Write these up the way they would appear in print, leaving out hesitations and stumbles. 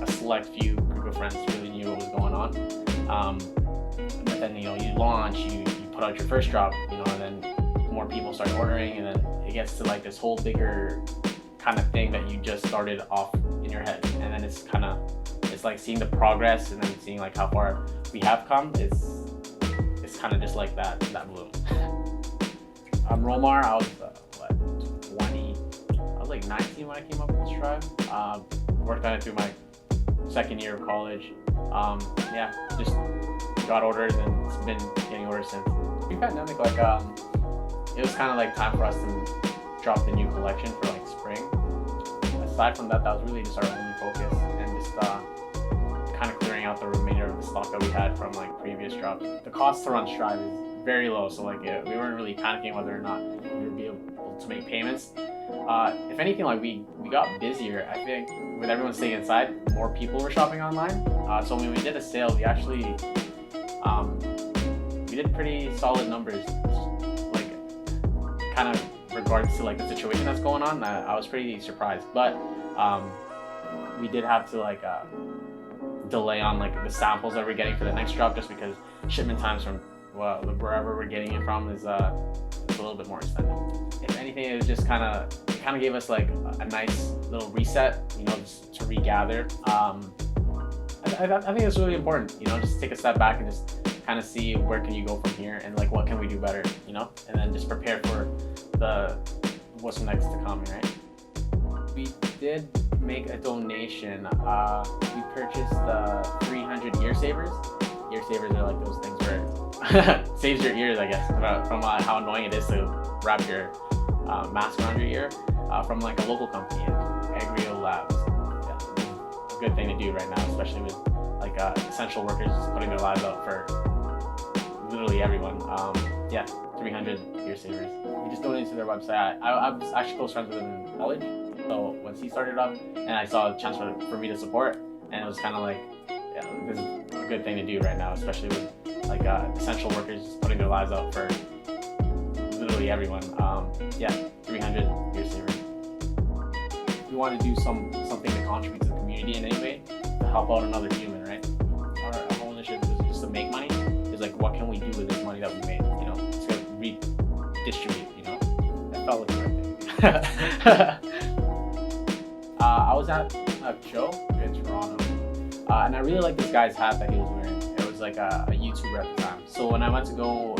a select few group of friends really knew what was going on. But then, you launch, you put out your first drop, and then more people start ordering, and then it gets to like this whole bigger kind of thing that you just started off in your head. And then it's like seeing the progress and then seeing like how far we have come. It's kind of just like that bloom. I'm Romar. I was 20. I was like 19 when I came up with Stryve. Worked on it through my second year of college. Just got orders and it's been getting orders since. Pre-pandemic, it was kind of like time for us to drop the new collection for like spring. Aside from that was really just our only focus, and just kind of clearing out the remainder of the stock that we had from like previous drops. The cost to run Stryve is very low, so we weren't really panicking whether or not we would be able to make payments. If anything, we got busier. I think with everyone staying inside, more people were shopping online. So when we did a sale, we actually we did pretty solid numbers, kind of regards to the situation that's going on. I was pretty surprised, but we did have to delay on the samples that we're getting for the next drop, just because shipment times from wherever we're getting it from is a little bit more extended. If anything, it was just kind of gave us a nice little reset, just to regather. I think it's really important, just take a step back and just kind of see where can you go from here, and what can we do better, and then just prepare for what's next to come, right? We did make a donation. We purchased 300 ear savers. Ear savers are those things where saves your ears, I guess, from how annoying it is to wrap your mask around your ear, from a local company, Agrio Labs. Yeah, it's a good thing to do right now, especially with essential workers putting their lives out for literally everyone. 300 ear savers. We just donated to their website. I was actually close friends with him in college, so once he started up, and I saw a chance for me to support, and it was kind of this is a good thing to do right now, especially with essential workers putting their lives out for literally everyone. 300 ear savers. We want to do something to contribute to the community in any way, to help out another human, right? Our whole initiative is just to make money. Is what can we do with this money that we made? It's gonna redistribute. That felt like the right thing. I was at a show in Toronto, and I really liked this guy's hat that he was wearing. It was a YouTuber at the time. So when I went to go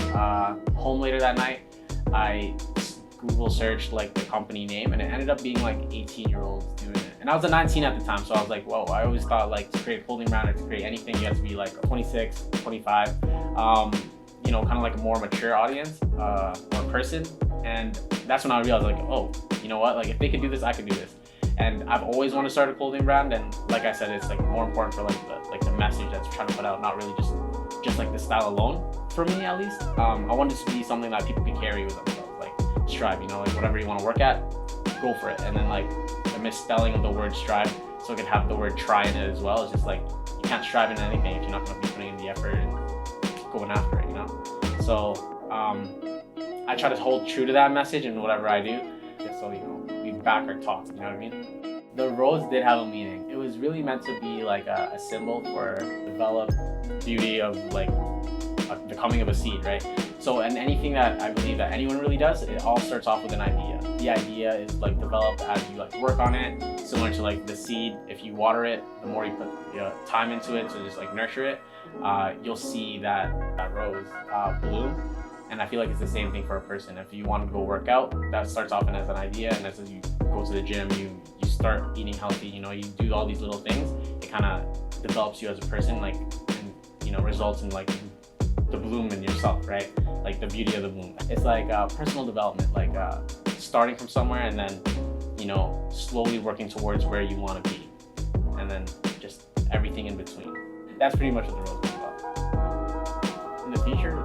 home later that night, I Google searched the company name, and it ended up being 18-year-olds doing it. And I was 19 at the time, so I was whoa, I always thought to create a clothing brand or to create anything, you have to be 26, 25, kind of a more mature audience or person. And that's when I realized oh, you know what, if they could do this, I could do this. And I've always wanted to start a clothing brand, and like I said, it's more important for the message that's trying to put out, not really just the style alone, for me at least. I wanted it to be something that people could carry with themselves, Stryve, whatever you want to work at, go for it. And then the misspelling of the word Stryve, so it could have the word try in it as well. It's just you can't strive in anything if you're not going to be putting in the effort and going after it, So I try to hold true to that message in whatever I do, just so we back our talk, you know what I mean? The rose did have a meaning. It was really meant to be a symbol for developed beauty of the coming of a seed, right? So, and anything that I believe that anyone really does, it all starts off with an idea. The idea is developed as you work on it, similar to the seed. If you water it, the more you put time into it to just nurture it, you'll see that rose bloom. And I feel it's the same thing for a person. If you want to go work out, that starts off as an idea, and as you go to the gym, you start eating healthy, you do all these little things, it kind of develops you as a person, and results in the bloom in yourself, right? The beauty of the bloom. It's personal development, starting from somewhere and then, slowly working towards where you want to be, and then just everything in between. That's pretty much what the rose is about. In the future,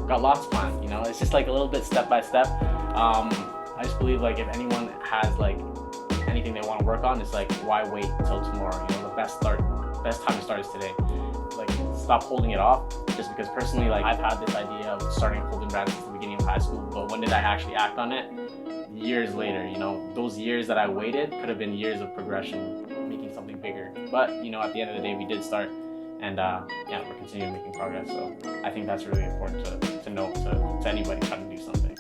got lots planned, it's just a little bit step by step. I just believe if anyone has anything they want to work on, it's why wait till tomorrow? The best time to start is today. Stop holding it off, just because personally I've had this idea of starting a clothing brand since the beginning of high school, but when did I actually act on it? years later. You know, those years that I waited could have been years of progression, making something bigger. But you know, at the end of the day, we did start, and yeah, we're continuing making progress. So I think that's really important to note to anybody trying to do something.